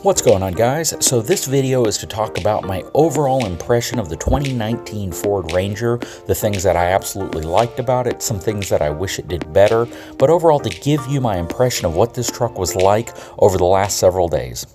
What's going on, guys? So this video is to talk about my overall impression of the 2019 Ford Ranger, the things that I absolutely liked about it, some things that I wish it did better, but overall to give you my impression of what this truck was like over the last several days.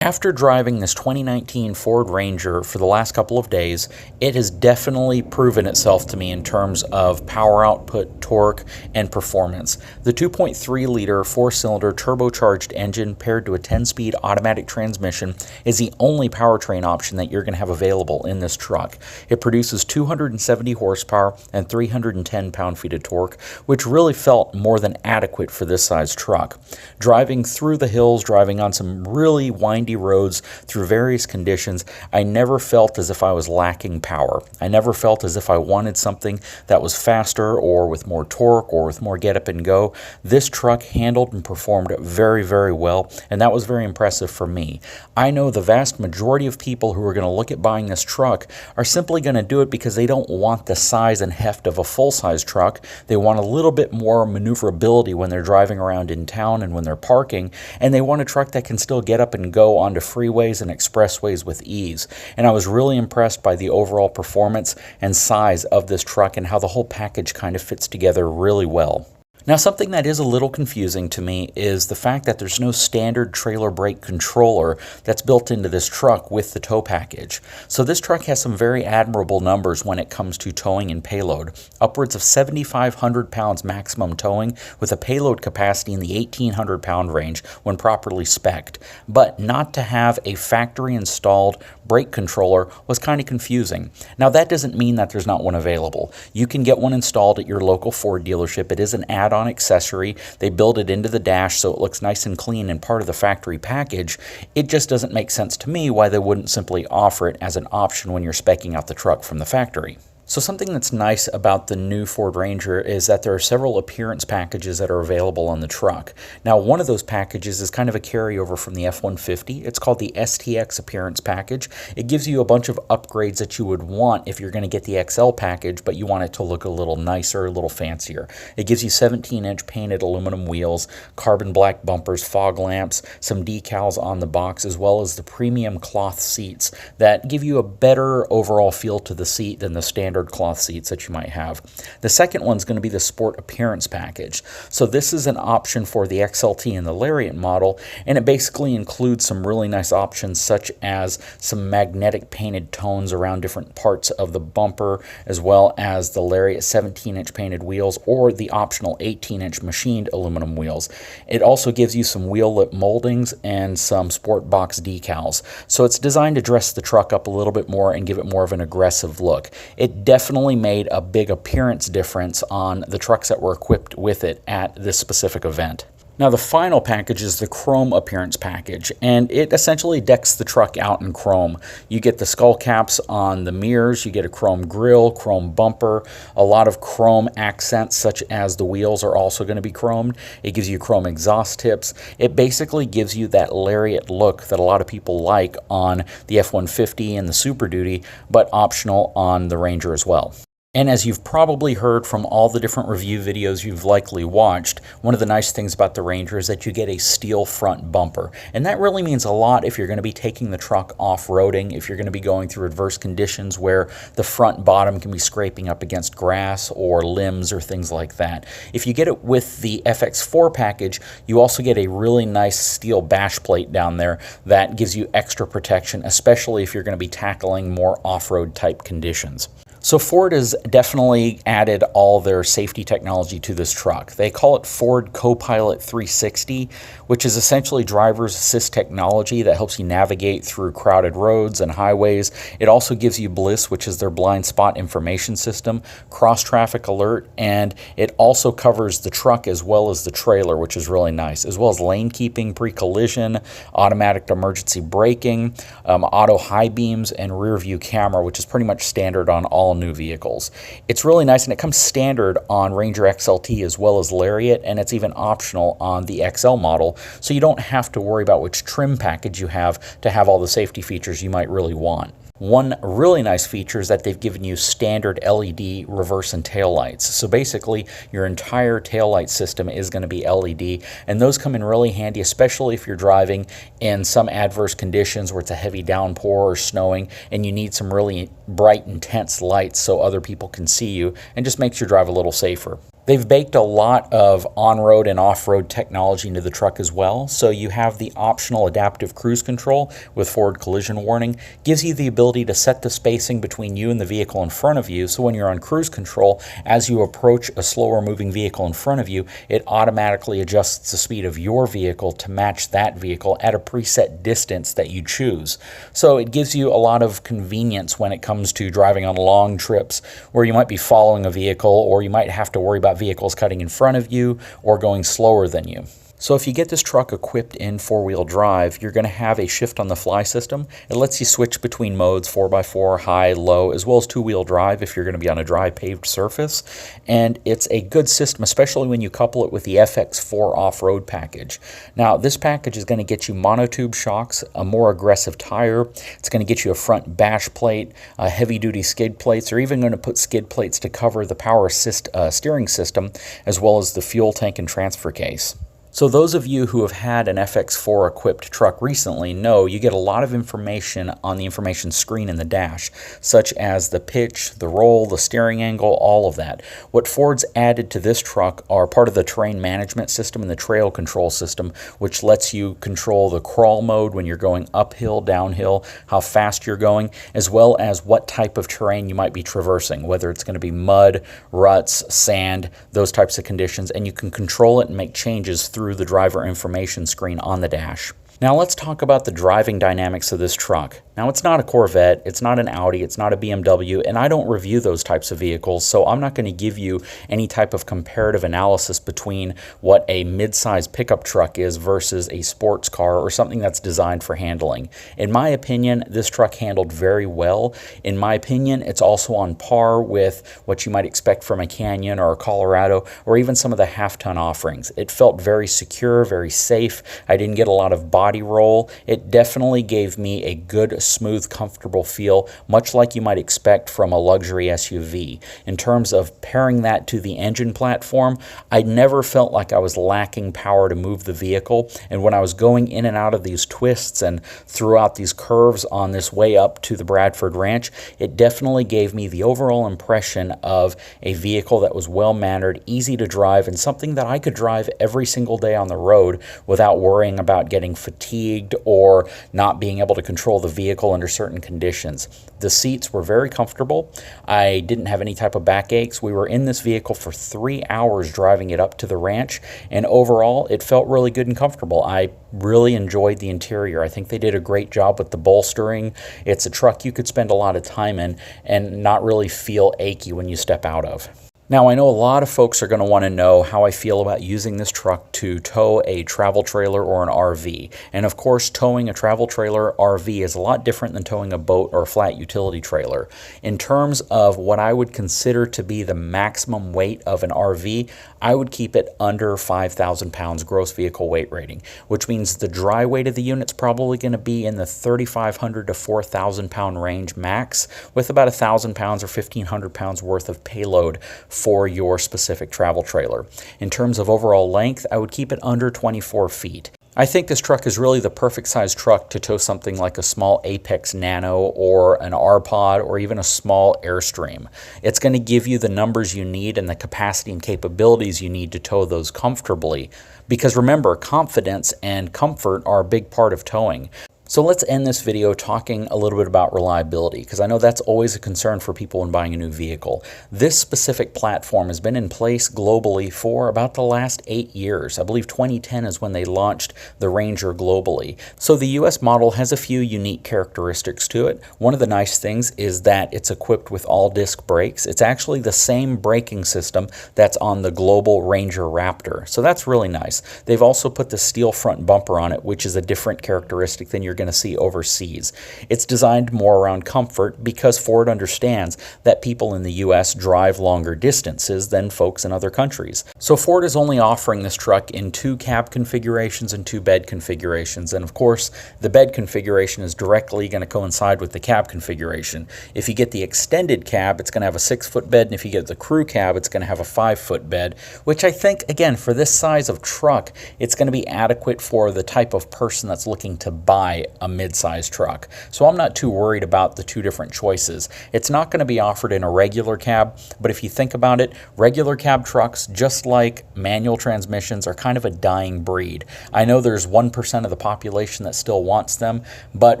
After driving this 2019 Ford Ranger for the last couple of days, it has definitely proven itself to me in terms of power output, torque, and performance. The 2.3-liter 4-cylinder turbocharged engine paired to a 10-speed automatic transmission is the only powertrain option that you're going to have available in this truck. It produces 270 horsepower and 310 pound-feet of torque, which really felt more than adequate for this size truck. Driving through the hills, driving on some really windy roads through various conditions, I never felt as if I was lacking power. I never felt as if I wanted something that was faster or with more torque or with more get up and go. This truck handled and performed very, very well, and that was very impressive for me. I know the vast majority of people who are going to look at buying this truck are simply going to do it because they don't want the size and heft of a full-size truck. They want a little bit more maneuverability when they're driving around in town and when they're parking, and they want a truck that can still get up and go onto freeways and expressways with ease. And I was really impressed by the overall performance and size of this truck and how the whole package kind of fits together really well. Now, something that is a little confusing to me is the fact that there's no standard trailer brake controller that's built into this truck with the tow package. So this truck has some very admirable numbers when it comes to towing and payload. Upwards of 7,500 pounds maximum towing with a payload capacity in the 1,800 pound range when properly spec'd. But not to have a factory installed brake controller was kind of confusing. Now, that doesn't mean that there's not one available. You can get one installed at your local Ford dealership. It is an add-on accessory. They build it into the dash so it looks nice and clean and part of the factory package. It just doesn't make sense to me why they wouldn't simply offer it as an option when you're speccing out the truck from the factory. So something that's nice about the new Ford Ranger is that there are several appearance packages that are available on the truck. Now, one of those packages is kind of a carryover from the F-150. It's called the STX Appearance Package. It gives you a bunch of upgrades that you would want if you're going to get the XL package, but you want it to look a little nicer, a little fancier. It gives you 17-inch painted aluminum wheels, carbon black bumpers, fog lamps, some decals on the box, as well as the premium cloth seats that give you a better overall feel to the seat than the standard cloth seats that you might have. The second one's going to be the Sport Appearance Package. So this is an option for the XLT and the Lariat model, and it basically includes some really nice options such as some magnetic painted tones around different parts of the bumper, as well as the Lariat 17-inch painted wheels or the optional 18-inch machined aluminum wheels. It also gives you some wheel lip moldings and some sport box decals. So it's designed to dress the truck up a little bit more and give it more of an aggressive look. It definitely made a big appearance difference on the trucks that were equipped with it at this specific event. Now, the final package is the Chrome Appearance Package, and it essentially decks the truck out in chrome. You get the skull caps on the mirrors, you get a chrome grille, chrome bumper, a lot of chrome accents such as the wheels are also going to be chromed. It gives you chrome exhaust tips. It basically gives you that Lariat look that a lot of people like on the F-150 and the Super Duty, but optional on the Ranger as well. And as you've probably heard from all the different review videos you've likely watched, one of the nice things about the Ranger is that you get a steel front bumper. And that really means a lot if you're going to be taking the truck off-roading, if you're going to be going through adverse conditions where the front bottom can be scraping up against grass or limbs or things like that. If you get it with the FX4 package, you also get a really nice steel bash plate down there that gives you extra protection, especially if you're going to be tackling more off-road type conditions. So Ford has definitely added all their safety technology to this truck. They call it Ford Copilot 360, which is essentially driver's assist technology that helps you navigate through crowded roads and highways. It also gives you Bliss, which is their blind spot information system, cross traffic alert, and it also covers the truck as well as the trailer, which is really nice, as well as lane keeping, pre-collision, automatic emergency braking, auto high beams, and rear view camera, which is pretty much standard on all new vehicles. It's really nice, and it comes standard on Ranger XLT as well as Lariat, and it's even optional on the XL model, so you don't have to worry about which trim package you have to have all the safety features you might really want. One really nice feature is that they've given you standard LED reverse and tail lights. So basically, your entire tail light system is going to be LED, and those come in really handy, especially if you're driving in some adverse conditions where it's a heavy downpour or snowing, and you need some really bright, intense lights so other people can see you, and just makes your drive a little safer. They've baked a lot of on-road and off-road technology into the truck as well. So you have the optional adaptive cruise control with forward collision warning. Gives you the ability to set the spacing between you and the vehicle in front of you. So when you're on cruise control, as you approach a slower moving vehicle in front of you, it automatically adjusts the speed of your vehicle to match that vehicle at a preset distance that you choose. So it gives you a lot of convenience when it comes to driving on long trips where you might be following a vehicle, or you might have to worry about vehicles cutting in front of you or going slower than you. So if you get this truck equipped in four-wheel drive, you're going to have a shift on the fly system. It lets you switch between modes, 4x4, high, low, as well as two-wheel drive if you're going to be on a dry paved surface. And it's a good system, especially when you couple it with the FX4 off-road package. Now, this package is going to get you monotube shocks, a more aggressive tire. It's going to get you a front bash plate, heavy-duty skid plates. They're even going to put skid plates to cover the power assist steering system, as well as the fuel tank and transfer case. So those of you who have had an FX4 equipped truck recently know you get a lot of information on the information screen in the dash, such as the pitch, the roll, the steering angle, all of that. What Ford's added to this truck are part of the terrain management system and the trail control system, which lets you control the crawl mode when you're going uphill, downhill, how fast you're going, as well as what type of terrain you might be traversing, whether it's going to be mud, ruts, sand, those types of conditions, and you can control it and make changes through the driver information screen on the dash. Now let's talk about the driving dynamics of this truck. Now it's not a Corvette, it's not an Audi, it's not a BMW, and I don't review those types of vehicles, so I'm not going to give you any type of comparative analysis between what a mid-size pickup truck is versus a sports car or something that's designed for handling. In my opinion, this truck handled very well. In my opinion, it's also on par with what you might expect from a Canyon or a Colorado or even some of the half-ton offerings. It felt very secure, very safe. I didn't get a lot of body roll. It definitely gave me a good, smooth, comfortable feel, much like you might expect from a luxury SUV. In terms of pairing that to the engine platform, I never felt like I was lacking power to move the vehicle, and when I was going in and out of these twists and throughout these curves on this way up to the Bradford Ranch, it definitely gave me the overall impression of a vehicle that was well-mannered, easy to drive, and something that I could drive every single day on the road without worrying about getting fatigued or not being able to control the vehicle under certain conditions. The seats were very comfortable. I didn't have any type of backaches. We were in this vehicle for 3 hours driving it up to the ranch, and overall it felt really good and comfortable. I really enjoyed the interior. I think they did a great job with the bolstering. It's a truck you could spend a lot of time in and not really feel achy when you step out of. Now, I know a lot of folks are going to want to know how I feel about using this truck to tow a travel trailer or an RV. And of course, towing a travel trailer RV is a lot different than towing a boat or a flat utility trailer. In terms of what I would consider to be the maximum weight of an RV, I would keep it under 5,000 pounds gross vehicle weight rating, which means the dry weight of the unit's probably going to be in the 3,500 to 4,000 pound range max, with about 1,000 pounds or 1,500 pounds worth of payload for your specific travel trailer. In terms of overall length, I would keep it under 24 feet. I think this truck is really the perfect size truck to tow something like a small Apex Nano or an R-Pod or even a small Airstream. It's going to give you the numbers you need and the capacity and capabilities you need to tow those comfortably. Because remember, confidence and comfort are a big part of towing. So let's end this video talking a little bit about reliability, because I know that's always a concern for people when buying a new vehicle. This specific platform has been in place globally for about the last 8 years. I believe 2010 is when they launched the Ranger globally. So the US model has a few unique characteristics to it. One of the nice things is that it's equipped with all-disc brakes. It's actually the same braking system that's on the global Ranger Raptor. So that's really nice. They've also put the steel front bumper on it, which is a different characteristic than you're going going to see overseas. It's designed more around comfort because Ford understands that people in the US drive longer distances than folks in other countries. So Ford is only offering this truck in 2 cab configurations and 2 bed configurations. And of course, the bed configuration is directly going to coincide with the cab configuration. If you get the extended cab, it's going to have a 6-foot bed, and if you get the crew cab, it's going to have a 5-foot bed, which I think, again, for this size of truck, it's going to be adequate for the type of person that's looking to buy a mid-size truck. So I'm not too worried about the 2 different choices. It's not going to be offered in a regular cab, but if you think about it, regular cab trucks, just like manual transmissions, are kind of a dying breed. I know there's 1% of the population that still wants them, but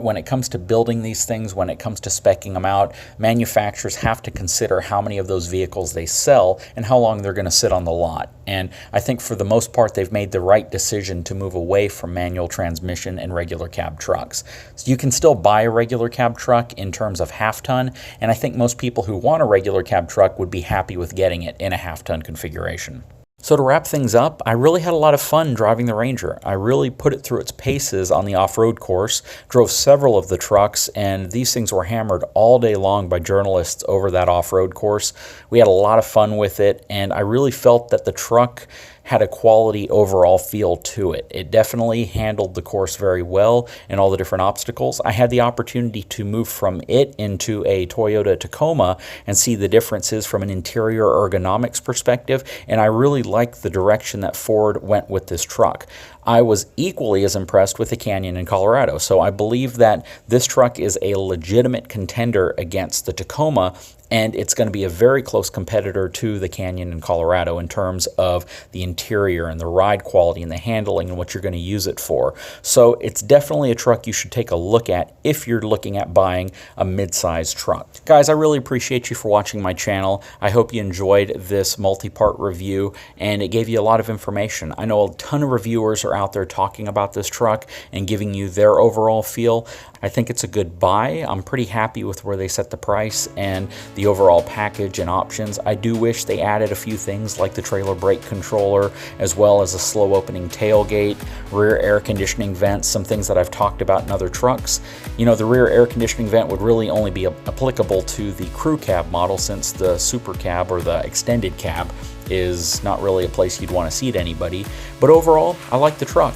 when it comes to building these things, when it comes to speccing them out, manufacturers have to consider how many of those vehicles they sell and how long they're going to sit on the lot. And I think for the most part, they've made the right decision to move away from manual transmission and regular cab trucks. So you can still buy a regular cab truck in terms of half-ton, and I think most people who want a regular cab truck would be happy with getting it in a half-ton configuration. So to wrap things up, I really had a lot of fun driving the Ranger. I really put it through its paces on the off-road course, drove several of the trucks, and these things were hammered all day long by journalists over that off-road course. We had a lot of fun with it, and I really felt that the truck had a quality overall feel to it. It definitely handled the course very well and all the different obstacles. I had the opportunity to move from it into a Toyota Tacoma and see the differences from an interior ergonomics perspective, and I really liked the direction that Ford went with this truck. I was equally as impressed with the Canyon in Colorado, so I believe that this truck is a legitimate contender against the Tacoma, and it's going to be a very close competitor to the Canyon in Colorado in terms of the interior and the ride quality and the handling and what you're going to use it for. So it's definitely a truck you should take a look at if you're looking at buying a mid-size truck. Guys, I really appreciate you for watching my channel. I hope you enjoyed this multi-part review and it gave you a lot of information. I know a ton of reviewers are out there talking about this truck and giving you their overall feel. I think it's a good buy. I'm pretty happy with where they set the price and the overall package and options. I do wish they added a few things like the trailer brake controller, as well as a slow opening tailgate, rear air conditioning vents, some things that I've talked about in other trucks. You know, the rear air conditioning vent would really only be applicable to the crew cab model, since the super cab or the extended cab is not really a place you'd want to seat anybody. But overall, I like the truck.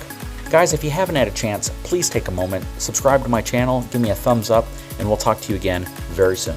Guys, if you haven't had a chance, please take a moment, subscribe to my channel, give me a thumbs up, and we'll talk to you again very soon.